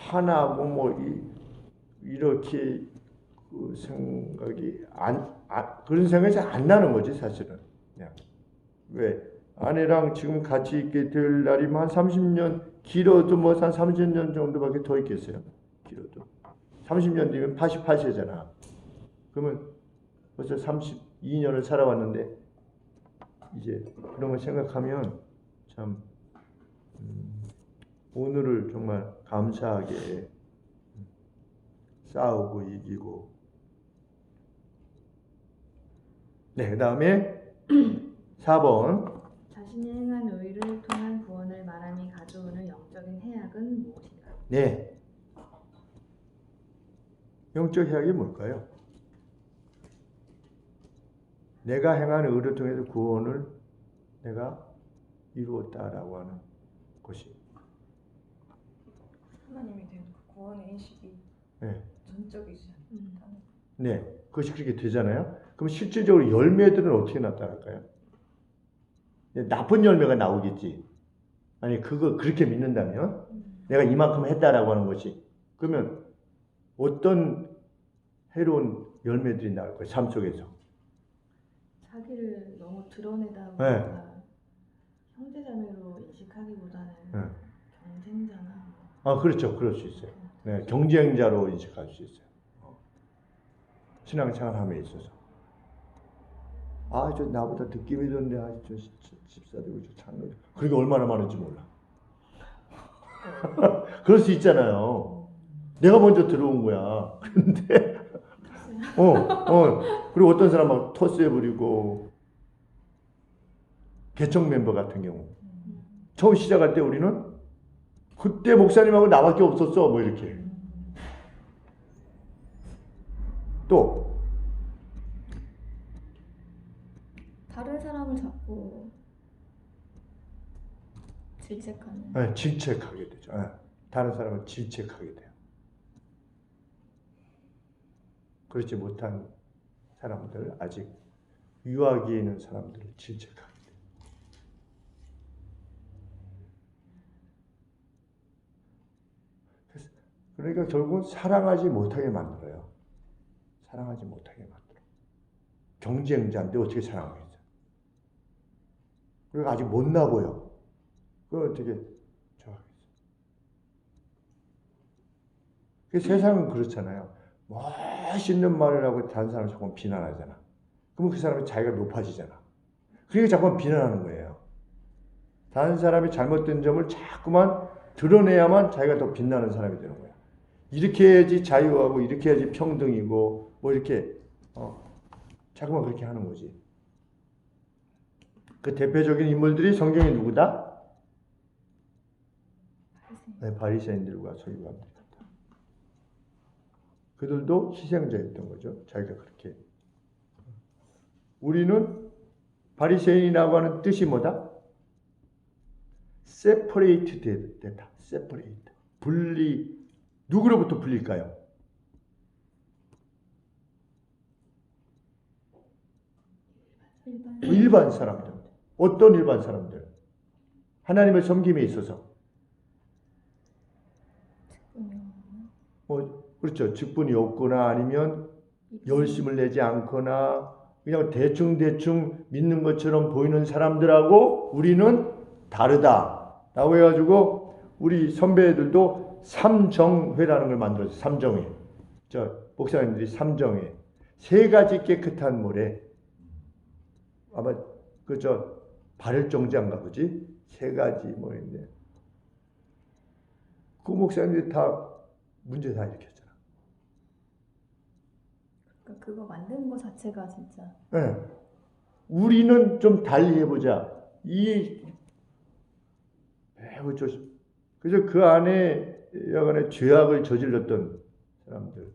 하나고 뭐 이렇게 그 생각이 그런 생각이 잘 안 나는 거지 사실은. 그냥. 왜 아내랑 지금 같이 있게 될 날이 한 30년 길어도 뭐 한 30년 정도밖에 더 있겠어요. 길어도 30년 뒤면 88세잖아. 그러면 벌써 32년을 살아왔는데 이제 그런 걸 생각하면 참 오늘을 정말 감사하게 싸우고 이기고. 네, 그 다음에 4번. 자신이 행한 의를 통한 구원을 말함이 가져오는 영적인 해악은 무엇인가? 네. 영적 해악이 뭘까요? 내가 행한 의를 통해서 구원을 내가 이루었다라고 하는 것이. 하나님에 대한 그 구원의 인식이 네. 전적이지 않다는. 네. 그것이 그렇게 되잖아요. 그럼 실질적으로 열매들은 어떻게 나타날까요? 나쁜 열매가 나오겠지. 아니 그거 그렇게 믿는다면 내가 이만큼 했다라고 하는 것이 그러면 어떤 해로운 열매들이 나올 거예요. 삶 속에서. 자기를 너무 드러내다 보니까 네. 형제자매로 인식하기보다는 네. 경쟁자나 그렇죠. 그럴 수 있어요. 네. 경쟁자로 인식할 수 있어요. 신앙생활함에 있어서. 저 나보다 느낌이 좋은데 저 집사되고 저 장로 그게 얼마나 많은지 몰라. 그럴 수 있잖아요. 내가 먼저 들어온 거야. 그런데 그리고 어떤 사람은 토스해 부리고 개척 멤버 같은 경우 처음 시작할 때 우리는 그때 목사님하고 나밖에 없었어 뭐 이렇게. 또 다른 사람을 자꾸 질책하는. 네, 질책하게 되죠. 네, 다른 사람을 질책하게 돼요. 그렇지 못한 사람들, 아직 유아기에 있는 사람들을 질책하게 돼요. 그러니까 결국은 사랑하지 못하게 만들어요. 사랑하지 못하게 만들어. 경쟁자인데 어떻게 사랑하겠어요? 그리고 아직 못나 보여. 그걸 어떻게 좋아하겠어요? 세상은 그렇잖아요. 멋있는 말을 하고 다른 사람을 자꾸 비난하잖아. 그러면 그 사람이 자기가 높아지잖아. 그러니까 자꾸 비난하는 거예요. 다른 사람이 잘못된 점을 자꾸만 드러내야만 자기가 더 빛나는 사람이 되는 거야. 이렇게 해야지 자유하고 이렇게 해야지 평등이고 뭐 이렇게 자꾸만 그렇게 하는 거지. 그 대표적인 인물들이 성경에 누구다? 네, 바리새인들과 서기관들. 그들도 희생자였던 거죠. 자기가 그렇게. 우리는 바리새인이라고 하는 뜻이 뭐다? separate 됐다. separate. 분리. 누구로부터 분리일까요? 일반 사람들. 어떤 일반 사람들? 하나님을 섬김에 있어서. 그렇죠. 직분이 없거나 아니면 열심을 내지 않거나 그냥 대충 믿는 것처럼 보이는 사람들하고 우리는 다르다라고 해가지고 우리 선배들도 삼정회라는 걸 만들었어요. 삼정회. 목사님들이 삼정회. 3가지 깨끗한 물에 아마 발열정자인가 보지? 3가지 뭐인데 그 목사님들이 다 문제 다 일으켰잖아. 그러니까 그거 만드는 거 자체가 진짜. 네. 우리는 좀 달리 해보자. 그래서 그 안에 여간에 죄악을 저질렀던 사람들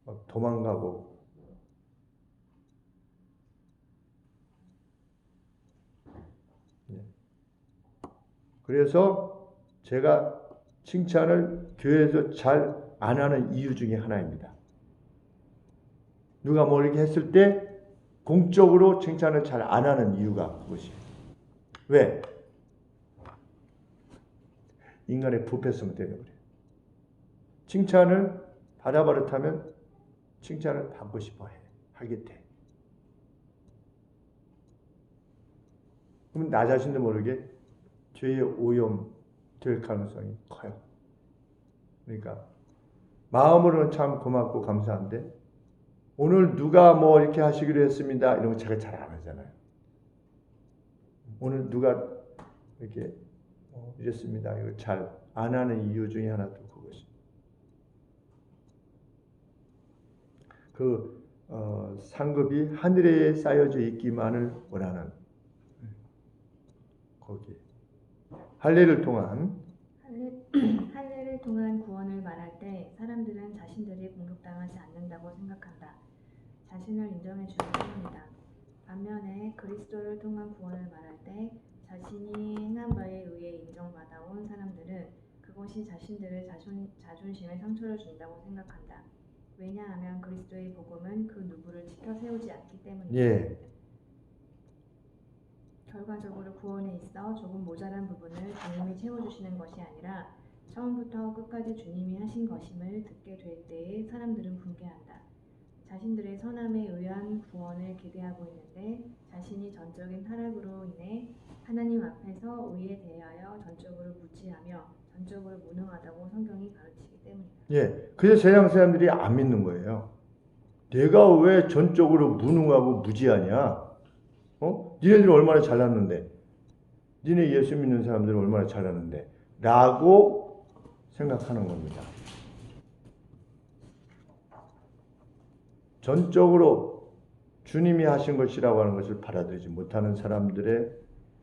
막 도망가고. 그래서 제가 칭찬을 교회에서 잘 안 하는 이유 중에 하나입니다. 누가 뭐 이렇게 했을 때 공적으로 칭찬을 잘 안 하는 이유가 그것이. 왜? 인간의 부패성을 때려버려요. 칭찬을 받아버릇하면 칭찬을 받고 싶어 하게 돼. 그럼 나 자신도 모르게 죄의 오염 될 가능성이 커요. 그러니까 마음으로는 참 고맙고 감사한데 오늘 누가 뭐 이렇게 하시기로 했습니다. 이런 거 제가 잘 안 하잖아요. 오늘 누가 이렇게 이랬습니다. 이거 잘 안 하는 이유 중에 하나도 그것이. 상급이 하늘에 쌓여져 있기만을 원하는 거기. 할례를 통한 구원을 말할 때 사람들은 자신들이 공격당하지 않는다고 생각한다. 자신을 인정해 주기 때문이다. 반면에 그리스도를 통한 구원을 말할 때 자신이 행한 바에 의해 인정받아온 사람들은 그것이 자신들의 자존심에 상처를 준다고 생각한다. 왜냐하면 그리스도의 복음은 그 누구를 지켜 세우지 않기 때문이다. 예. 결과적으로 구원에 있어 조금 모자란 부분을 주님이 채워주시는 것이 아니라 처음부터 끝까지 주님이 하신 것임을 듣게 될 때에 사람들은 붕괴한다. 자신들의 선함에 의한 구원을 기대하고 있는데 자신이 전적인 타락으로 인해 하나님 앞에서 의에 대하여 전적으로 무지하며 전적으로 무능하다고 성경이 가르치기 때문이다. 예. 그래서 세상 사람들이 안 믿는 거예요. 내가 왜 전적으로 무능하고 무지하냐? 니네들이 얼마나 잘났는데, 니네 예수 믿는 사람들은 얼마나 잘났는데, 라고 생각하는 겁니다. 전적으로 주님이 하신 것이라고 하는 것을 받아들이지 못하는 사람들의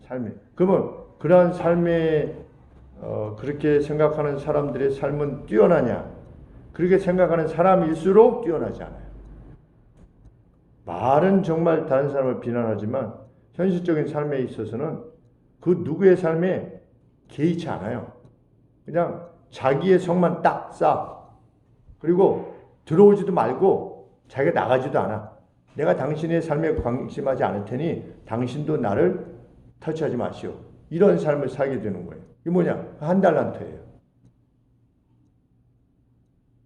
삶이. 그러면 그러한 삶에 그렇게 생각하는 사람들의 삶은 뛰어나냐? 그렇게 생각하는 사람일수록 뛰어나지 않아요. 말은 정말 다른 사람을 비난하지만 현실적인 삶에 있어서는 그 누구의 삶에 개의치 않아요. 그냥 자기의 성만 딱 쌓아. 그리고 들어오지도 말고 자기가 나가지도 않아. 내가 당신의 삶에 관심하지 않을 테니 당신도 나를 터치하지 마시오. 이런 삶을 살게 되는 거예요. 이게 뭐냐? 한 달란트예요.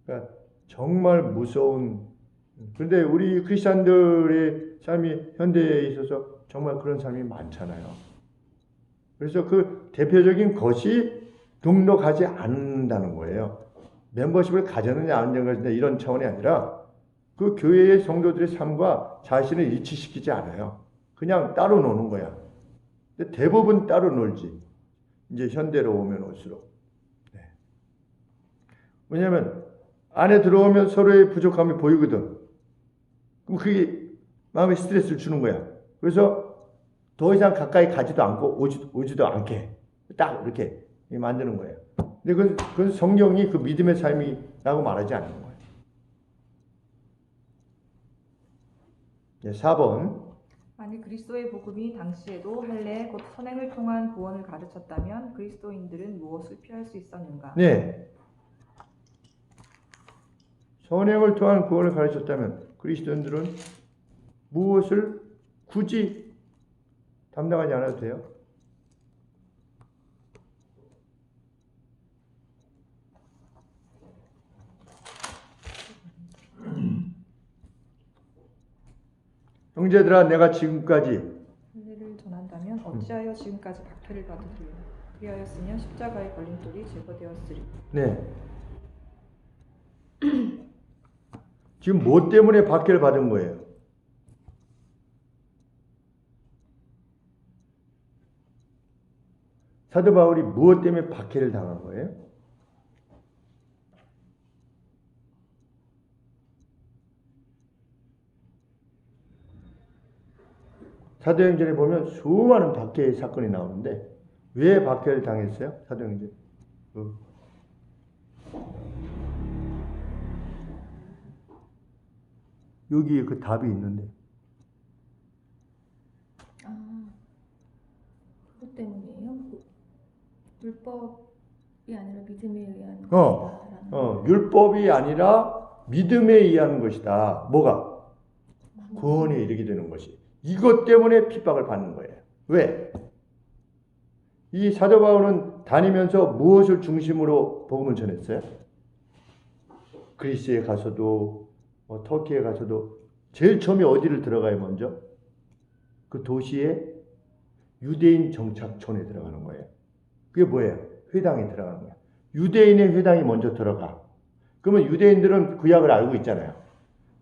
그러니까 정말 무서운. 그런데 우리 크리스찬들의 삶이 현대에 있어서 정말 그런 삶이 많잖아요. 그래서 그 대표적인 것이 등록하지 않는다는 거예요. 멤버십을 가졌느냐 안 가졌느냐 이런 차원이 아니라 그 교회의 성도들의 삶과 자신을 일치시키지 않아요. 그냥 따로 노는 거야. 근데 대부분 따로 놀지. 이제 현대로 오면 올수록. 네. 왜냐하면 안에 들어오면 서로의 부족함이 보이거든. 그럼 그게 마음에 스트레스를 주는 거야. 그래서 더 이상 가까이 가지도 않고 오지도 않게 딱 이렇게 만드는 거예요. 근데 그건 성경이 그 믿음의 삶이라고 말하지 않는 거예요. 네, 4번. 만일 그리스도의 복음이 당시에도 할례 곧 선행을 통한 구원을 가르쳤다면 그리스도인들은 무엇을 피할 수 있었는가? 네. 선행을 통한 구원을 가르쳤다면 그리스도인들은 무엇을 굳이 담당하지 않아도 돼요? 형제들아, 내가 지금까지 할례를 전한다면 어찌하여 지금까지 박해를 받으리요? 그리하였으면 십자가의 걸림돌이 제거되었으리. 네. 지금 뭐 때문에 박해를 받은 거예요? 사도 바울이 무엇 때문에 박해를 당한 거예요? 사도행전에 보면 수많은 박해의 사건이 나오는데 왜 박해를 당했어요? 사도행전. 여기에 그 답이 있는데. 그것 때문이에요? 율법이 아니라 믿음에 의한 것이다. 율법이 아니라 믿음에 의한 것이다. 뭐가? 구원에 이르게 되는 것이. 이것 때문에 핍박을 받는 거예요. 왜? 이 사도 바울은 다니면서 무엇을 중심으로 복음을 전했어요? 그리스에 가서도 터키에 가서도 제일 처음에 어디를 들어가요? 먼저 그 도시에 유대인 정착촌에 들어가는 거예요. 그게 뭐예요? 회당에 들어가는 거예요. 유대인의 회당이 먼저 들어가. 그러면 유대인들은 구약을 알고 있잖아요.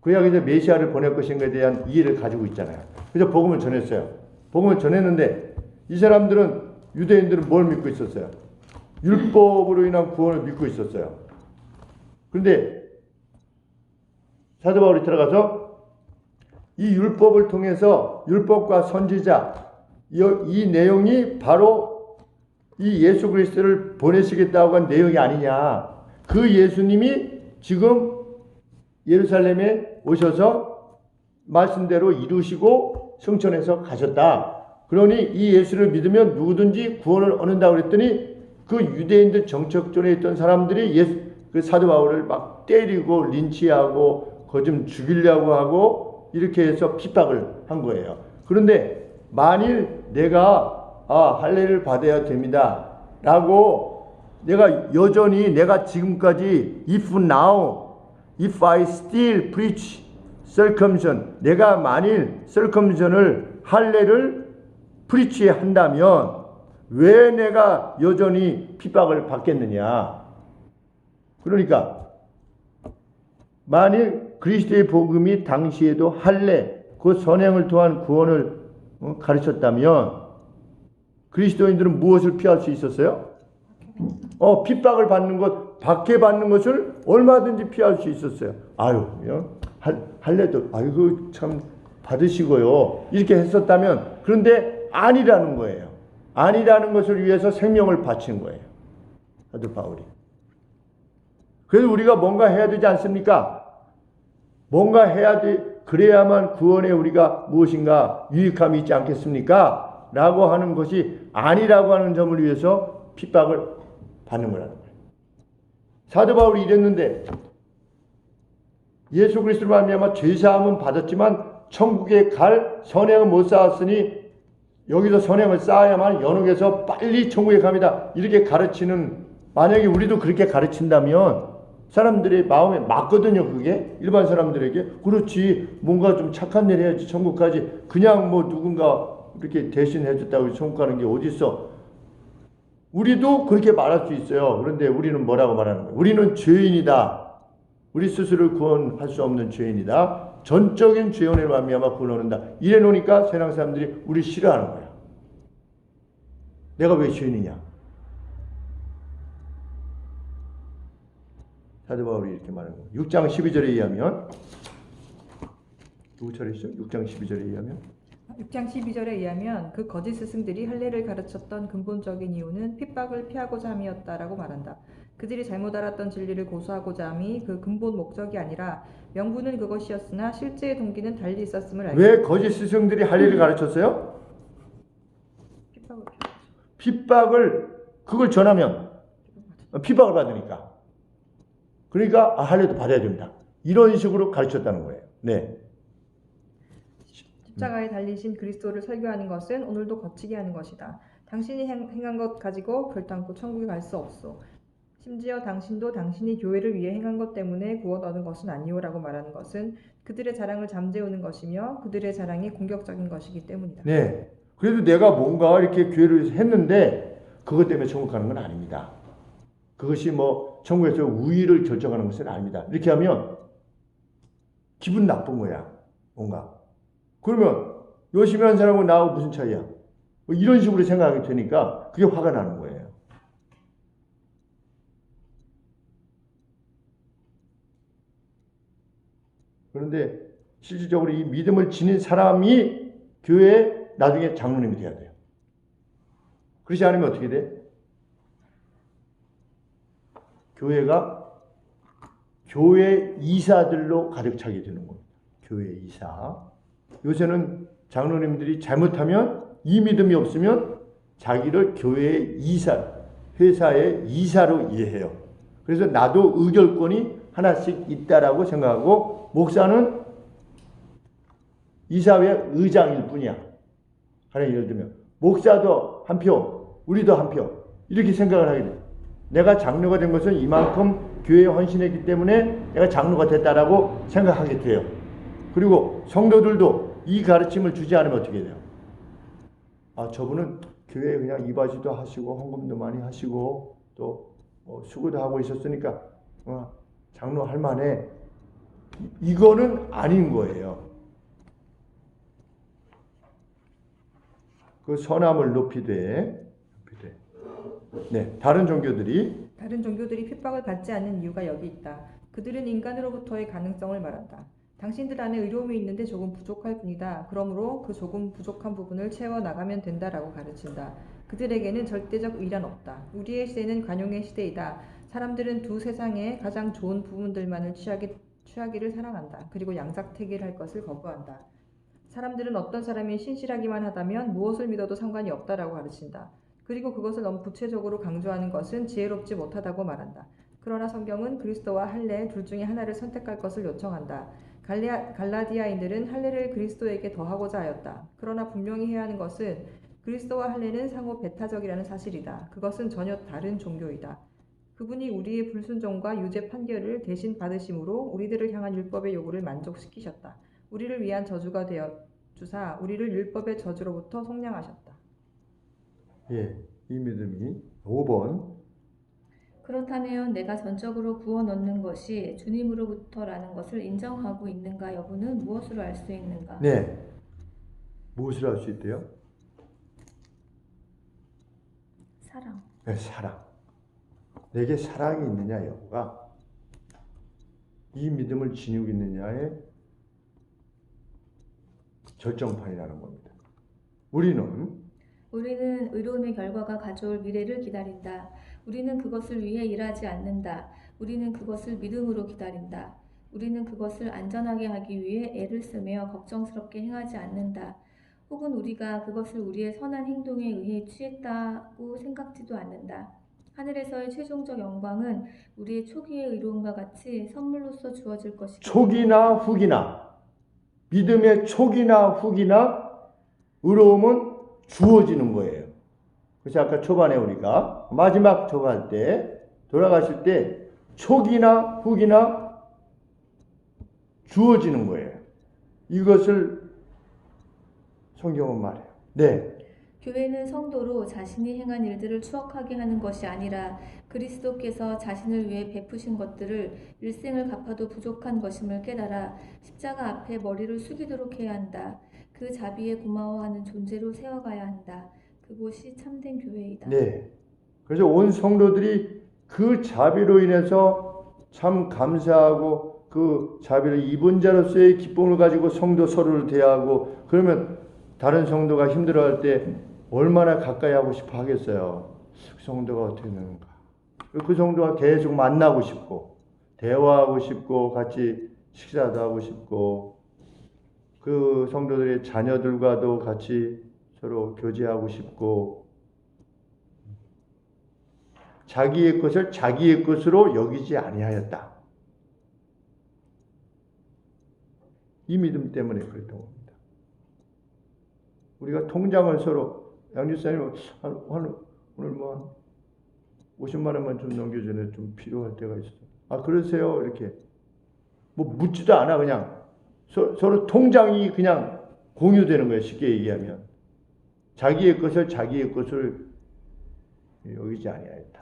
구약에서 메시아를 보낼 것인가에 대한 이해를 가지고 있잖아요. 그래서 복음을 전했어요. 복음을 전했는데 이 사람들은 유대인들은 뭘 믿고 있었어요? 율법으로 인한 구원을 믿고 있었어요. 그런데 사도 바울이 들어가서 이 율법을 통해서 율법과 선지자 이 내용이 바로 이 예수 그리스도를 보내시겠다고 한 내용이 아니냐. 그 예수님이 지금 예루살렘에 오셔서 말씀대로 이루시고 성천에서 가셨다. 그러니 이 예수를 믿으면 누구든지 구원을 얻는다고 그랬더니 그 유대인들 정착존에 있던 사람들이 그 사도 바울을 막 때리고 린치하고 거 좀 죽이려고 하고 이렇게 해서 핍박을 한 거예요. 그런데 만일 내가 할례를 받아야 됩니다. 라고 내가 여전히 내가 지금까지 if I still preach circumcision 내가 만일 circumcision을 할례를 프리치 한다면 왜 내가 여전히 핍박을 받겠느냐. 그러니까 만일 그리스도의 복음이 당시에도 할례 그 선행을 통한 구원을 가르쳤다면 그리스도인들은 무엇을 피할 수 있었어요? 핍박을 받는 것, 박해받는 것을 얼마든지 피할 수 있었어요. 할례도 아이고 참 받으시고요. 이렇게 했었다면 그런데 아니라는 거예요. 아니라는 것을 위해서 생명을 바친 거예요. 사도 바울이. 그래서 우리가 뭔가 해야 되지 않습니까? 뭔가 해야 돼. 그래야만 구원에 우리가 무엇인가 유익함이 있지 않겠습니까? 라고 하는 것이 아니라고 하는 점을 위해서 핍박을 받는 거라는 거예요. 사도 바울이 이랬는데 예수 그리스도로 말미암아 죄사함은 받았지만 천국에 갈 선행은 못 쌓았으니 여기서 선행을 쌓아야만 연옥에서 빨리 천국에 갑니다. 이렇게 가르치는 만약에 우리도 그렇게 가르친다면 사람들의 마음에 맞거든요. 그게 일반 사람들에게 그렇지 뭔가 좀 착한 일 해야지 천국까지 그냥 뭐 누군가 이렇게 대신 해줬다고 천국 가는 게 어딨어. 우리도 그렇게 말할 수 있어요. 그런데 우리는 뭐라고 말하는 거예요? 우리는 죄인이다. 우리 스스로를 구원할 수 없는 죄인이다. 전적인 죄원에 말미암아 구원을 얻는다. 이래 놓으니까 세상 사람들이 우리 싫어하는 거야. 내가 왜 죄인이냐? 사도 바울이 이렇게 말하는 거예요. 6장 12절에 의하면 누구 차례죠? 6장 12절에 의하면 6장 12절에 의하면 그 거짓 스승들이 할례를 가르쳤던 근본적인 이유는 핍박을 피하고자 함이었다라고 말한다. 그들이 잘못 알았던 진리를 고수하고자 함이 그 근본 목적이 아니라 명분은 그것이었으나 실제의 동기는 달리 있었음을 알게. 왜 거짓 스승들이 할례를 가르쳤어요? 핍박을 그걸 전하면 핍박을 받으니까. 그러니까 할례도 받아야 된다. 이런 식으로 가르쳤다는 거예요. 네. 십자가에 달리신 그리스도를 설교하는 것은 오늘도 거치게 하는 것이다. 당신이 행한 것 가지고 결단코 천국에 갈 수 없소. 심지어 당신도 당신이 교회를 위해 행한 것 때문에 구원 얻은 것은 아니오라고 말하는 것은 그들의 자랑을 잠재우는 것이며 그들의 자랑이 공격적인 것이기 때문이다. 네. 그래도 내가 뭔가 이렇게 교회를 했는데 그것 때문에 천국 가는 건 아닙니다. 그것이 뭐 천국에서 우위를 결정하는 것은 아닙니다. 이렇게 하면 기분 나쁜 거야. 뭔가. 그러면 열심히 한 사람하고 나하고 무슨 차이야? 뭐 이런 식으로 생각하게 되니까 그게 화가 나는 거예요. 그런데 실질적으로 이 믿음을 지닌 사람이 교회에 나중에 장로님이 돼야 돼요. 그렇지 않으면 어떻게 돼? 교회가 교회 이사들로 가득 차게 되는 겁니다. 교회 이사. 요새는 장로님들이 잘못하면 이 믿음이 없으면 자기를 교회의 이사, 회사의 이사로 이해해요. 그래서 나도 의결권이 하나씩 있다라고 생각하고 목사는 이사회 의장일 뿐이야. 하나 예를 들면 목사도 한 표, 우리도 한 표. 이렇게 생각을 하게 돼. 내가 장로가 된 것은 이만큼 교회에 헌신했기 때문에 내가 장로가 됐다라고 생각하게 돼요. 그리고 성도들도 이 가르침을 주지 않으면 어떻게 돼요? 아, 저분은 교회에 그냥 이바지도 하시고 헌금도 많이 하시고 또 수고도 하고 있었으니까 장로 할 만해. 이거는 아닌 거예요. 그 선함을 높이되. 네, 다른 종교들이 핍박을 받지 않는 이유가 여기 있다. 그들은 인간으로부터의 가능성을 말한다. 당신들 안에 의로움이 있는데 조금 부족할 뿐이다. 그러므로 그 조금 부족한 부분을 채워나가면 된다라고 가르친다. 그들에게는 절대적 의란 없다. 우리의 시대는 관용의 시대이다. 사람들은 두 세상의 가장 좋은 부분들만을 취하기를 사랑한다. 그리고 양삭태기를 할 것을 거부한다. 사람들은 어떤 사람이 신실하기만 하다면 무엇을 믿어도 상관이 없다라고 가르친다. 그리고 그것을 너무 구체적으로 강조하는 것은 지혜롭지 못하다고 말한다. 그러나 성경은 그리스도와 할례 둘 중에 하나를 선택할 것을 요청한다. 갈라디아인들은 할례를 그리스도에게 더하고자 하였다. 그러나 분명히 해야 하는 것은 그리스도와 할례는 상호 배타적이라는 사실이다. 그것은 전혀 다른 종교이다. 그분이 우리의 불순종과 유죄 판결을 대신 받으심으로 우리들을 향한 율법의 요구를 만족시키셨다. 우리를 위한 저주가 되어 주사 우리를 율법의 저주로부터 속량하셨다. 예, 이 믿음이 5번. 그렇다면 내가 전적으로 구원 얻는 것이 주님으로부터라는 것을 인정하고 있는가 여부는 무엇으로 알 수 있는가? 네, 무엇을 알 수 있대요? 사랑. 네, 사랑. 내게 사랑이 있느냐 여부가 이 믿음을 지니고 있느냐의 절정판이라는 겁니다. 우리는 의로움의 결과가 가져올 미래를 기다린다. 우리는 그것을 위해 일하지 않는다. 우리는 그것을 믿음으로 기다린다. 우리는 그것을 안전하게 하기 위해 애를 쓰며 걱정스럽게 행하지 않는다. 혹은 우리가 그것을 우리의 선한 행동에 의해 취했다고 생각지도 않는다. 하늘에서의 최종적 영광은 우리의 초기의 의로움과 같이 선물로서 주어질 것이다. 초기나 후기나 믿음의 초기나 후기나 의로움은 주어지는 거예요. 그래서 아까 초반에 우리가 마지막 저거할 때 돌아가실 때 초기나 후기나 주어지는 거예요. 이것을 성경은 말해요. 네. 교회는 성도로 자신이 행한 일들을 추억하게 하는 것이 아니라 그리스도께서 자신을 위해 베푸신 것들을 일생을 갚아도 부족한 것임을 깨달아 십자가 앞에 머리를 숙이도록 해야 한다. 그 자비에 고마워하는 존재로 세워가야 한다. 그곳이 참된 교회이다. 네. 그래서 온 성도들이 그 자비로 인해서 참 감사하고 그 자비를 입은 자로서의 기쁨을 가지고 성도 서로를 대하고 그러면 다른 성도가 힘들어할 때 얼마나 가까이 하고 싶어 하겠어요. 그 성도가 어떻게 되는가. 그 성도가 계속 만나고 싶고 대화하고 싶고 같이 식사도 하고 싶고 그 성도들의 자녀들과도 같이 서로 교제하고 싶고 자기의 것을 자기의 것으로 여기지 아니하였다. 이 믿음 때문에 그랬던 겁니다. 우리가 통장을 서로 양지사님 오늘 뭐 50만 원만 좀 넘겨주네. 좀 필요할 때가 있어. 아 그러세요? 이렇게 뭐 묻지도 않아. 그냥 서로 통장이 그냥 공유되는 거예요. 쉽게 얘기하면 자기의 것을 자기의 것을 여기지 아니하였다.